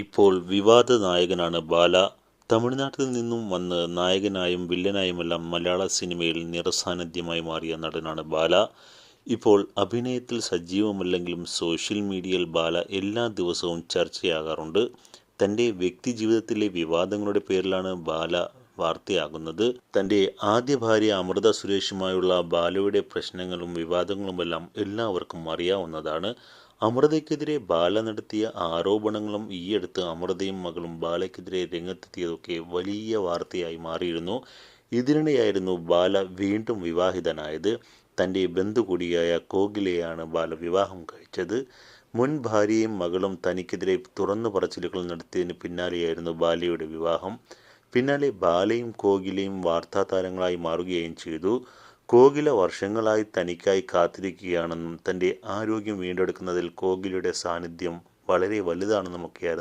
ഇപ്പോൾ വിവാദ നായകനാണ് ബാല. തമിഴ്നാട്ടിൽ നിന്നും വന്ന് നായകനായും വില്ലനായുമെല്ലാം മലയാള സിനിമയിൽ നിറസാന്നിധ്യമായി മാറിയ നടനാണ് ബാല. ഇപ്പോൾ അഭിനയത്തിൽ സജീവമല്ലെങ്കിലും സോഷ്യൽ മീഡിയയിൽ ബാല എല്ലാ ദിവസവും ചർച്ചയാകാറുണ്ട്. തൻ്റെ വ്യക്തിജീവിതത്തിലെ വിവാദങ്ങളുടെ പേരിലാണ് ബാല വാർത്തയാകുന്നത്. തൻ്റെ ആദ്യ ഭാര്യ അമൃത സുരേഷുമായുള്ള ബാലയുടെ പ്രശ്നങ്ങളും വിവാദങ്ങളുമെല്ലാം എല്ലാവർക്കും അറിയാവുന്നതാണ്. അമൃതയ്ക്കെതിരെ ബാല നടത്തിയ ആരോപണങ്ങളും ഈയടുത്ത് അമൃതയും മകളും ബാലയ്ക്കെതിരെ രംഗത്തെത്തിയതൊക്കെ വലിയ വാർത്തയായി മാറിയിരുന്നു. ഇതിനിടെയായിരുന്നു ബാല വീണ്ടും വിവാഹിതനായത്. തൻ്റെ ബന്ധു കൂടിയായ കോകിലയാണ് ബാല വിവാഹം കഴിച്ചത്. മുൻ ഭാര്യയും മകളും തനിക്കെതിരെ തുറന്നു പറച്ചിലുകൾ നടത്തിയതിന് പിന്നാലെയായിരുന്നു ബാലയുടെ വിവാഹം. പിന്നാലെ ബാലയും കോകിലയും വാർത്താ താരങ്ങളായി മാറുകയും ചെയ്തു. കോകില വർഷങ്ങളായി തനിക്കായി കാത്തിരിക്കുകയാണെന്നും തൻ്റെ ആരോഗ്യം വീണ്ടെടുക്കുന്നതിൽ കോകിലയുടെ സാന്നിധ്യം വളരെ വലുതാണെന്നുമൊക്കെയായിരുന്നു